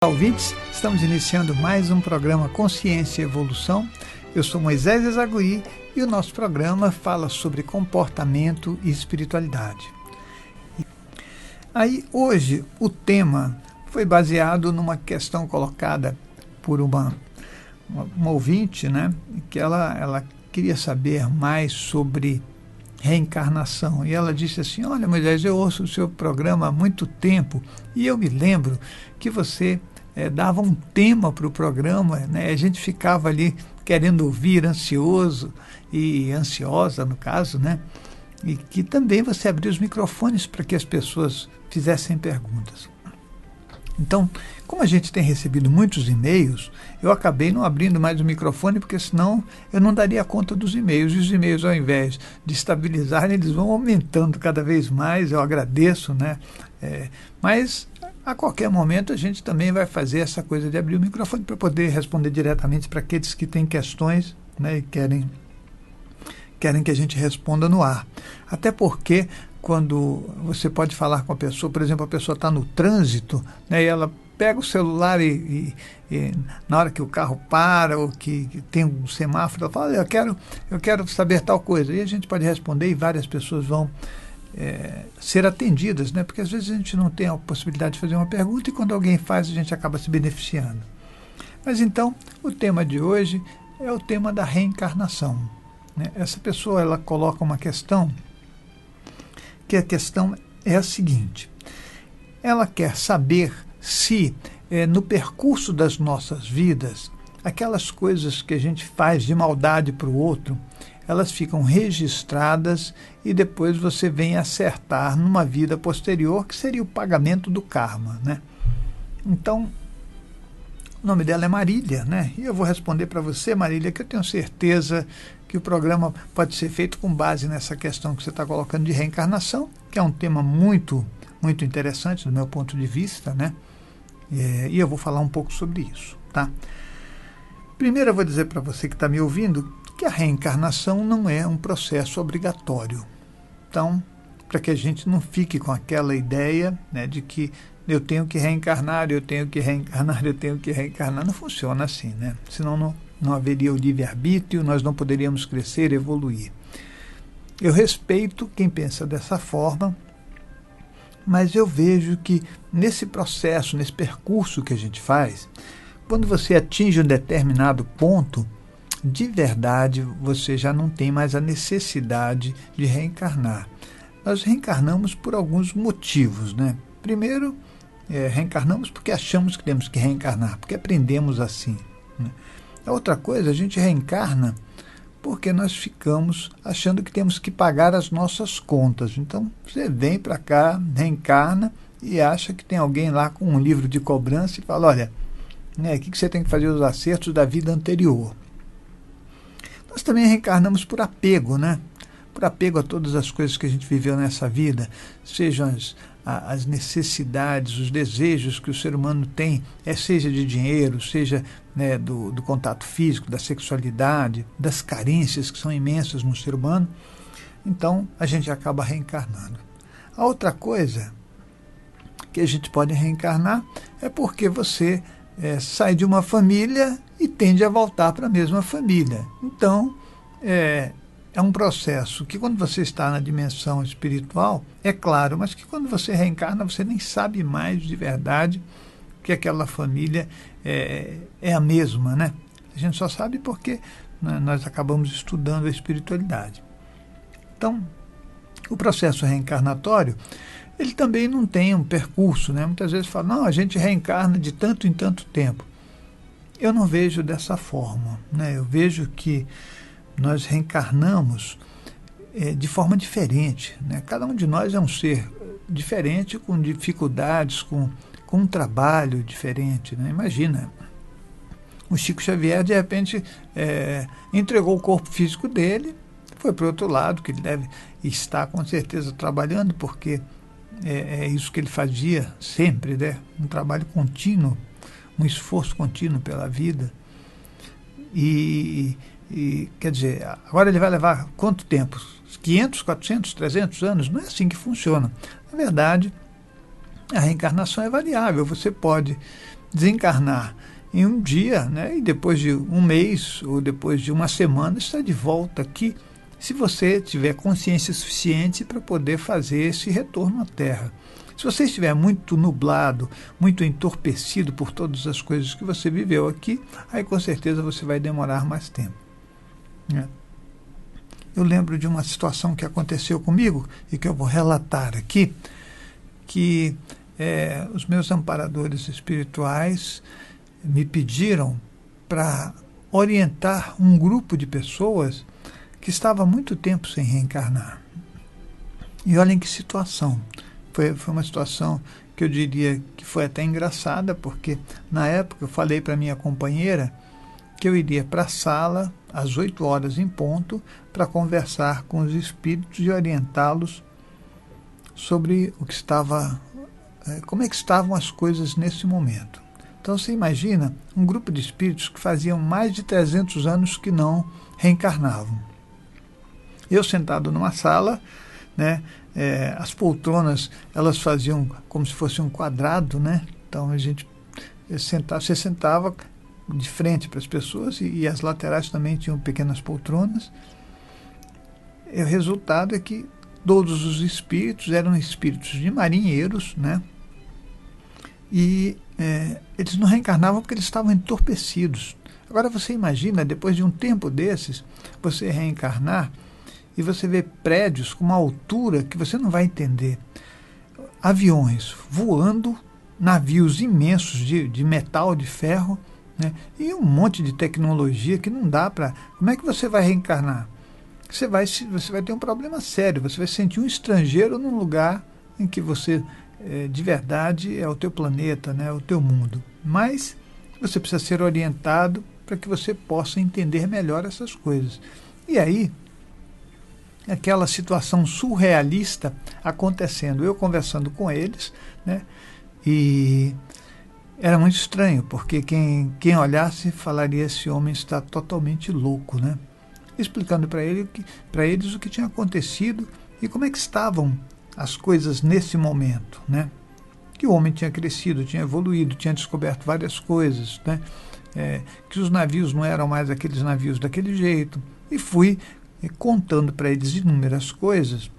Ouvintes, estamos iniciando mais um programa Consciência e Evolução. Eu sou Moisés Ezaguri e o nosso programa fala sobre comportamento e espiritualidade. Aí, hoje, o tema foi baseado numa questão colocada por uma ouvinte, né, que ela queria saber mais sobre reencarnação. E ela disse assim: olha, Moisés, eu ouço o seu programa há muito tempo e eu me lembro que você dava um tema para o programa, né? A gente ficava ali querendo ouvir, ansioso e ansiosa, no caso, né? E que também você abria os microfones para que as pessoas fizessem perguntas. Então, como a gente tem recebido muitos e-mails, eu acabei não abrindo mais o microfone, porque senão eu não daria conta dos e-mails. E os e-mails, ao invés de estabilizarem, eles vão aumentando cada vez mais. Eu agradeço, né? Mas a qualquer momento a gente também vai fazer essa coisa de abrir o microfone para poder responder diretamente para aqueles que têm questões, né, e querem que a gente responda no ar. Até porque quando você pode falar com a pessoa, por exemplo, a pessoa está no trânsito, né, e ela pega o celular e na hora que o carro para ou que tem um semáforo, ela fala: olha, eu quero saber tal coisa. E a gente pode responder e várias pessoas vão ser atendidas, né? Porque às vezes a gente não tem a possibilidade de fazer uma pergunta e quando alguém faz a gente acaba se beneficiando. Mas então, o tema de hoje é o tema da reencarnação, né? Essa pessoa, ela coloca uma questão, que a questão é a seguinte: ela quer saber se no percurso das nossas vidas, aquelas coisas que a gente faz de maldade para o outro, elas ficam registradas e depois você vem acertar numa vida posterior, que seria o pagamento do karma, né? Então, o nome dela é Marília, né? E eu vou responder para você, Marília, que eu tenho certeza que o programa pode ser feito com base nessa questão que você está colocando de reencarnação, que é um tema muito, muito interessante do meu ponto de vista, né? E eu vou falar um pouco sobre isso, tá? Primeiro eu vou dizer para você que está me ouvindo que a reencarnação não é um processo obrigatório. Então, para que a gente não fique com aquela ideia, né, de que eu tenho que reencarnar, eu tenho que reencarnar, eu tenho que reencarnar, não funciona assim, né? Senão não haveria o livre-arbítrio, nós não poderíamos crescer, evoluir. Eu respeito quem pensa dessa forma, mas eu vejo que nesse processo, nesse percurso que a gente faz, quando você atinge um determinado ponto, de verdade, você já não tem mais a necessidade de reencarnar. Nós reencarnamos por alguns motivos, né? Primeiro, reencarnamos porque achamos que temos que reencarnar, porque aprendemos assim, né? A outra coisa, a gente reencarna porque nós ficamos achando que temos que pagar as nossas contas. Então, você vem para cá, reencarna e acha que tem alguém lá com um livro de cobrança e fala: olha, né, aqui que você tem que fazer os acertos da vida anterior. Nós também reencarnamos por apego, né? Por apego a todas as coisas que a gente viveu nessa vida, sejam as necessidades, os desejos que o ser humano tem, seja de dinheiro, seja, né, do contato físico, da sexualidade, das carências que são imensas no ser humano. Então, a gente acaba reencarnando. A outra coisa que a gente pode reencarnar é porque você sai de uma família e tende a voltar para a mesma família. Então, é um processo que quando você está na dimensão espiritual, é claro, mas que quando você reencarna, você nem sabe mais de verdade que aquela família é a mesma, né? A gente só sabe porque nós acabamos estudando a espiritualidade. Então, o processo reencarnatório, ele também não tem um percurso, né? Muitas vezes falam: não, a gente reencarna de tanto em tanto tempo. Eu não vejo dessa forma, né? Eu vejo que nós reencarnamos de forma diferente, né? Cada um de nós é um ser diferente, com dificuldades, com um trabalho diferente, né? Imagina, o Chico Xavier, de repente, entregou o corpo físico dele, foi para o outro lado, que ele deve estar com certeza trabalhando, porque é isso que ele fazia sempre, né? Um trabalho contínuo, um esforço contínuo pela vida. E quer dizer, agora ele vai levar quanto tempo 500, 400, 300 anos. Não é assim que funciona. Na verdade, a reencarnação é variável. Você pode desencarnar em um dia, né, e depois de um mês ou depois de uma semana está de volta aqui, se você tiver consciência suficiente para poder fazer esse retorno à Terra. Se você estiver muito nublado, muito entorpecido por todas as coisas que você viveu aqui, aí com certeza você vai demorar mais tempo, né? Eu lembro de uma situação que aconteceu comigo e que eu vou relatar aqui, que os meus amparadores espirituais me pediram para orientar um grupo de pessoas que estava há muito tempo sem reencarnar. E olhem que situação. Foi uma situação que eu diria que foi até engraçada, porque na época eu falei para minha companheira que eu iria para a sala às 8 horas em ponto para conversar com os espíritos e orientá-los sobre o que estava, como é que estavam as coisas nesse momento. Então você imagina um grupo de espíritos que faziam mais de 300 anos que não reencarnavam. Eu sentado numa sala, né, as poltronas elas faziam como se fosse um quadrado, né? Então você sentava de frente para as pessoas e as laterais também tinham pequenas poltronas. E o resultado é que todos os espíritos eram espíritos de marinheiros, né? E eles não reencarnavam porque eles estavam entorpecidos. Agora você imagina, depois de um tempo desses, você reencarnar e você vê prédios com uma altura que você não vai entender. Aviões voando, navios imensos de metal, de ferro, né? E um monte de tecnologia que não dá para... Como é que você vai reencarnar? Você vai ter um problema sério, você vai sentir um estrangeiro num lugar em que você, de verdade, é o teu planeta, né? É o teu mundo. Mas você precisa ser orientado para que você possa entender melhor essas coisas. E aí, aquela situação surrealista acontecendo, eu conversando com eles, né? E era muito estranho, porque quem olhasse falaria: esse homem está totalmente louco, né? Explicando para eles o que tinha acontecido e como é que estavam as coisas nesse momento, né? Que o homem tinha crescido, tinha evoluído, tinha descoberto várias coisas, né? Que os navios não eram mais aqueles navios daquele jeito. E fui contando para eles inúmeras coisas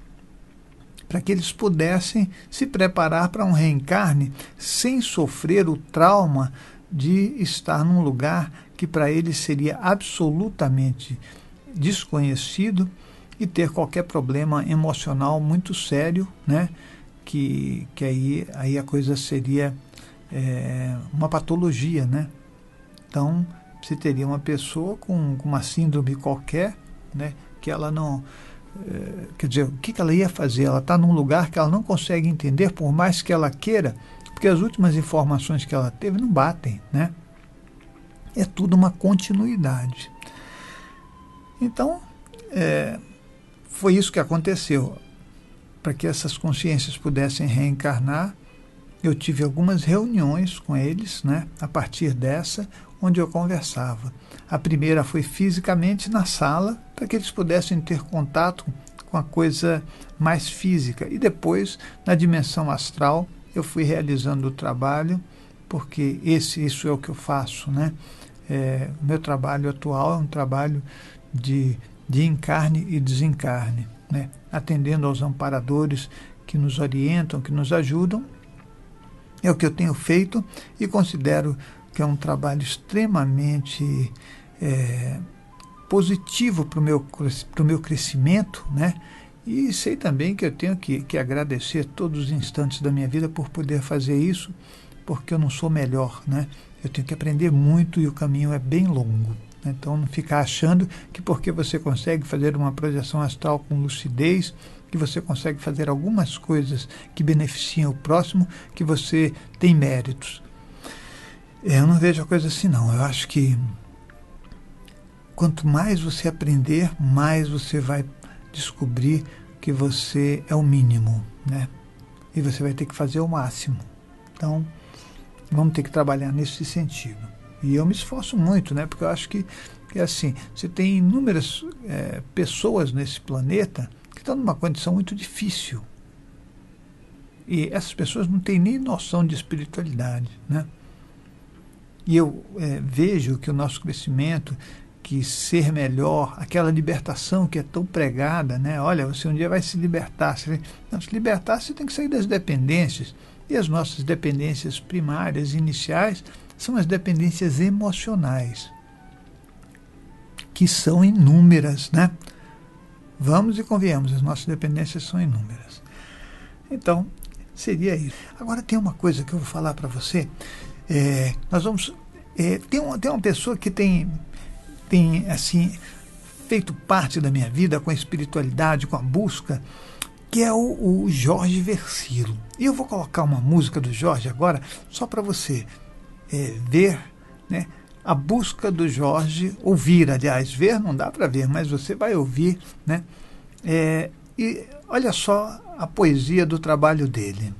para que eles pudessem se preparar para um reencarne sem sofrer o trauma de estar num lugar que para eles seria absolutamente desconhecido e ter qualquer problema emocional muito sério, né? Que aí a coisa seria uma patologia, né? Então, você teria uma pessoa com uma síndrome qualquer, né? Que ela não... quer dizer, o que ela ia fazer? Ela está num lugar que ela não consegue entender, por mais que ela queira, porque as últimas informações que ela teve não batem, né? É tudo uma continuidade. Então, foi isso que aconteceu. Para que essas consciências pudessem reencarnar, eu tive algumas reuniões com eles, né, a partir dessa, onde eu conversava. A primeira foi fisicamente na sala, para que eles pudessem ter contato com a coisa mais física. E depois, na dimensão astral, eu fui realizando o trabalho, porque isso é o que eu faço, né? O meu trabalho atual é um trabalho de encarne e desencarne, né? Atendendo aos amparadores que nos orientam, que nos ajudam. É o que eu tenho feito e considero que é um trabalho extremamente positivo para o meu crescimento, né? E sei também que eu tenho que agradecer todos os instantes da minha vida por poder fazer isso, porque eu não sou melhor, né? Eu tenho que aprender muito e o caminho é bem longo. Então, não ficar achando que porque você consegue fazer uma projeção astral com lucidez, que você consegue fazer algumas coisas que beneficiam o próximo, que você tem méritos. Eu não vejo a coisa assim, não. Eu acho que quanto mais você aprender, mais você vai descobrir que você é o mínimo, né? E você vai ter que fazer o máximo. Então, vamos ter que trabalhar nesse sentido. E eu me esforço muito, né? Porque eu acho que que é assim, você tem inúmeras pessoas nesse planeta que estão numa condição muito difícil. E essas pessoas não têm nem noção de espiritualidade, né? E eu vejo que o nosso crescimento, que ser melhor, aquela libertação que é tão pregada, né? Olha, você um dia vai se libertar. Não, se libertar, você tem que sair das dependências. E as nossas dependências primárias, iniciais, são as dependências emocionais, que são inúmeras, né? Vamos e convenhamos, as nossas dependências são inúmeras. Então, seria isso. Agora tem uma coisa que eu vou falar para você. Nós vamos... tem uma pessoa que tem assim, feito parte da minha vida com a espiritualidade, com a busca, que é o Jorge Versilo. E eu vou colocar uma música do Jorge agora, só para você ver, né, a busca do Jorge, ouvir, aliás, ver não dá para ver, mas você vai ouvir, né? E olha só a poesia do trabalho dele.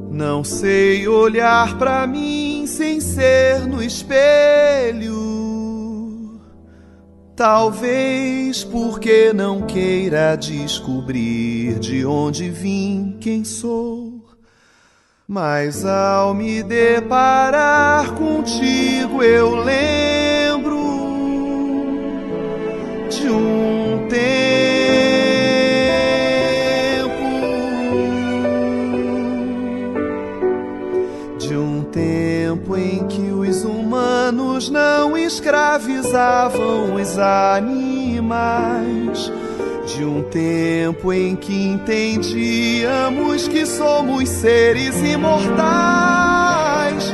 Não sei olhar pra mim sem ser no espelho. Talvez porque não queira descobrir de onde vim, quem sou. Mas ao me deparar contigo eu lembro de um tempo em que os humanos não escravizavam os animais, de um tempo em que entendíamos que somos seres imortais.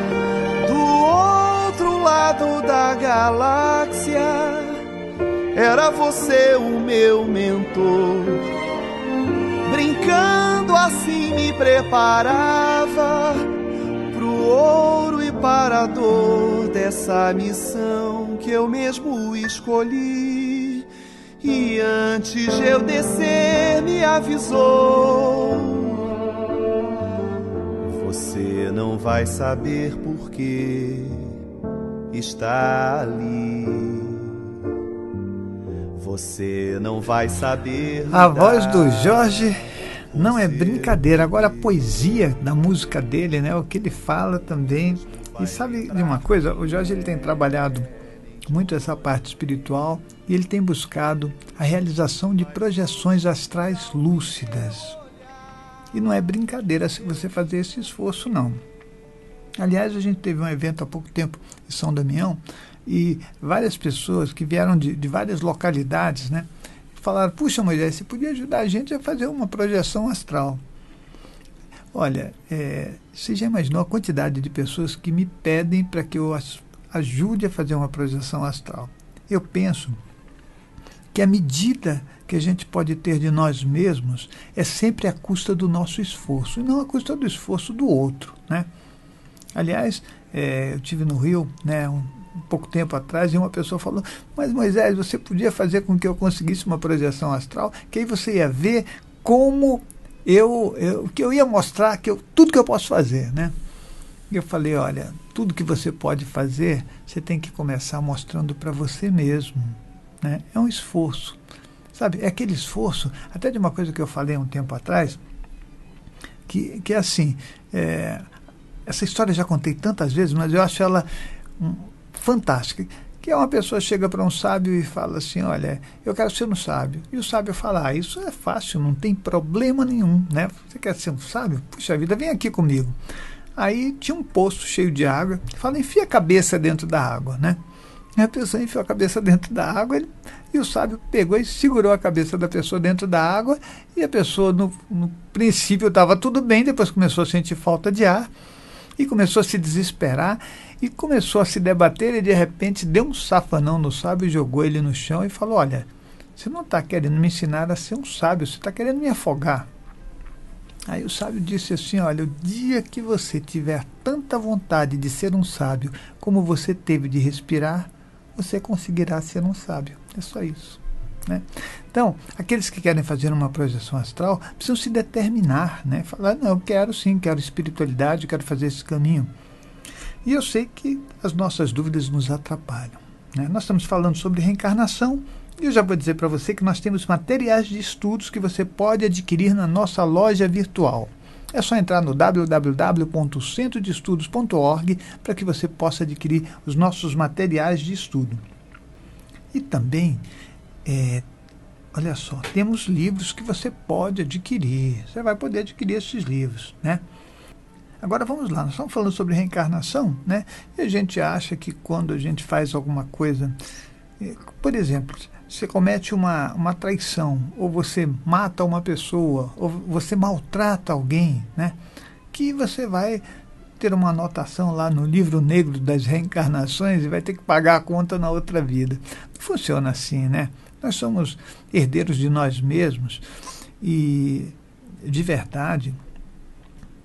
Do outro lado da galáxia era você o meu mentor. Brincando assim me preparava pro ouro e para a dor dessa missão que eu mesmo escolhi. E antes de eu descer me avisou: você não vai saber por que está ali. Você não vai saber. A voz do Jorge não é brincadeira. Agora a poesia da música dele, né, o que ele fala também. E sabe de uma coisa? O Jorge, ele tem trabalhado muito essa parte espiritual e ele tem buscado a realização de projeções astrais lúcidas. E não é brincadeira se você fazer esse esforço, não. Aliás, a gente teve um evento há pouco tempo em São Damião e várias pessoas que vieram de várias localidades, né, falaram: puxa, Moisés, você podia ajudar a gente a fazer uma projeção astral. Olha, você já imaginou a quantidade de pessoas que me pedem para que eu ajude a fazer uma projeção astral? Eu penso que a medida que a gente pode ter de nós mesmos é sempre à custa do nosso esforço, e não à custa do esforço do outro, né? Aliás, eu estive no Rio, né, um pouco tempo atrás, e uma pessoa falou: mas Moisés, você podia fazer com que eu conseguisse uma projeção astral, que aí você ia ver como que eu ia mostrar tudo que eu posso fazer, né? E eu falei: olha, tudo que você pode fazer, você tem que começar mostrando para você mesmo, né? É um esforço, sabe? É aquele esforço, até de uma coisa que eu falei um tempo atrás, que é assim, essa história eu já contei tantas vezes, mas eu acho ela fantástica, que é uma pessoa chega para um sábio e fala assim: olha, eu quero ser um sábio. E o sábio fala: ah, isso é fácil, não tem problema nenhum, né? Você quer ser um sábio? Puxa vida, vem aqui comigo. Aí tinha um poço cheio de água, fala: enfia a cabeça dentro da água, né? E a pessoa enfiou a cabeça dentro da água e o sábio pegou e segurou a cabeça da pessoa dentro da água, e a pessoa no princípio estava tudo bem, depois começou a sentir falta de ar e começou a se desesperar, e começou a se debater e de repente deu um safanão no sábio, jogou ele no chão e falou: olha, você não está querendo me ensinar a ser um sábio, você está querendo me afogar. Aí o sábio disse assim: olha, o dia que você tiver tanta vontade de ser um sábio como você teve de respirar, você conseguirá ser um sábio. É só isso, né? Então, aqueles que querem fazer uma projeção astral precisam se determinar, né? Falar: não, eu quero sim, quero espiritualidade, quero fazer esse caminho. E eu sei que as nossas dúvidas nos atrapalham, né? Nós estamos falando sobre reencarnação e eu já vou dizer para você que nós temos materiais de estudos que você pode adquirir na nossa loja virtual. É só entrar no www.centrodeestudos.org para que você possa adquirir os nossos materiais de estudo. E também, olha só, temos livros que você pode adquirir. Você vai poder adquirir esses livros, né? Agora vamos lá, nós estamos falando sobre reencarnação, né? E a gente acha que quando a gente faz alguma coisa, por exemplo, você comete uma traição, ou você mata uma pessoa, ou você maltrata alguém, né? Que você vai ter uma anotação lá no livro negro das reencarnações e vai ter que pagar a conta na outra vida. Não funciona assim, né? Nós somos herdeiros de nós mesmos e, de verdade,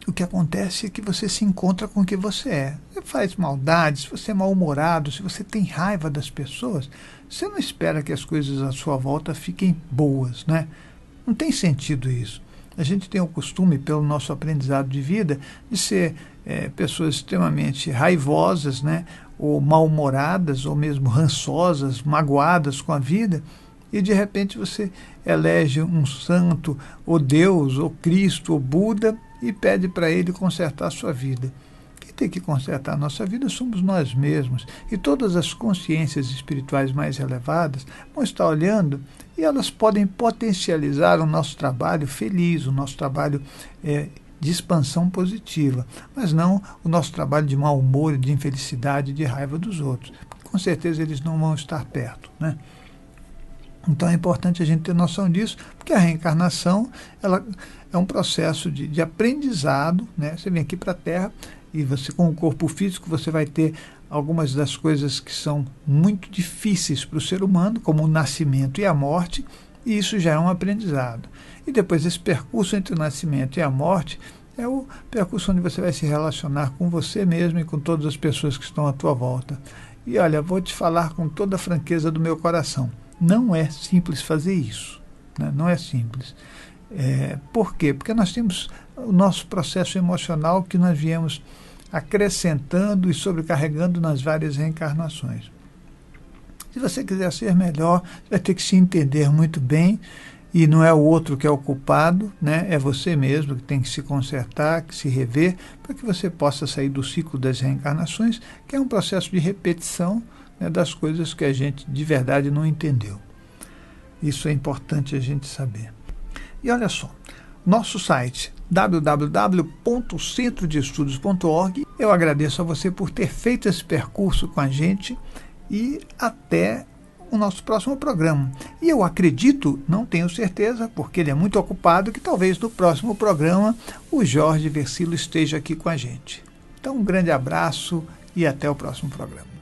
o que acontece é que você se encontra com o que você é. Você faz maldade, se você é mal-humorado, se você tem raiva das pessoas, você não espera que as coisas à sua volta fiquem boas, né? Não tem sentido isso. A gente tem o costume, pelo nosso aprendizado de vida, de ser pessoas extremamente raivosas, né? Ou mal-humoradas, ou mesmo rançosas, magoadas com a vida, e de repente você elege um santo, ou Deus, ou Cristo, ou Buda, e pede para ele consertar a sua vida. Quem tem que consertar a nossa vida somos nós mesmos. E todas as consciências espirituais mais elevadas vão estar olhando e elas podem potencializar o nosso trabalho feliz, o nosso trabalho de expansão positiva, mas não o nosso trabalho de mau humor, de infelicidade, de raiva dos outros. Com certeza eles não vão estar perto, né? Então é importante a gente ter noção disso, porque a reencarnação ela é um processo de aprendizado, né? Você vem aqui para a Terra e você, com o corpo físico, você vai ter algumas das coisas que são muito difíceis para o ser humano, como o nascimento e a morte, e isso já é um aprendizado. E depois esse percurso entre o nascimento e a morte é o percurso onde você vai se relacionar com você mesmo e com todas as pessoas que estão à tua volta. E olha, vou te falar com toda a franqueza do meu coração. Não é simples fazer isso, né? Não é simples. Por quê? Porque nós temos o nosso processo emocional que nós viemos acrescentando e sobrecarregando nas várias reencarnações. Se você quiser ser melhor, você vai ter que se entender muito bem, e não é o outro que é o culpado, né? É você mesmo que tem que se consertar, que se rever, para que você possa sair do ciclo das reencarnações, que é um processo de repetição, né, das coisas que a gente de verdade não entendeu. Isso é importante a gente saber. E olha só, nosso site www.centrodeestudos.org. Eu agradeço a você por ter feito esse percurso com a gente e até o nosso próximo programa. E eu acredito, não tenho certeza, porque ele é muito ocupado, que talvez no próximo programa o Jorge Versilo esteja aqui com a gente. Então, um grande abraço e até o próximo programa.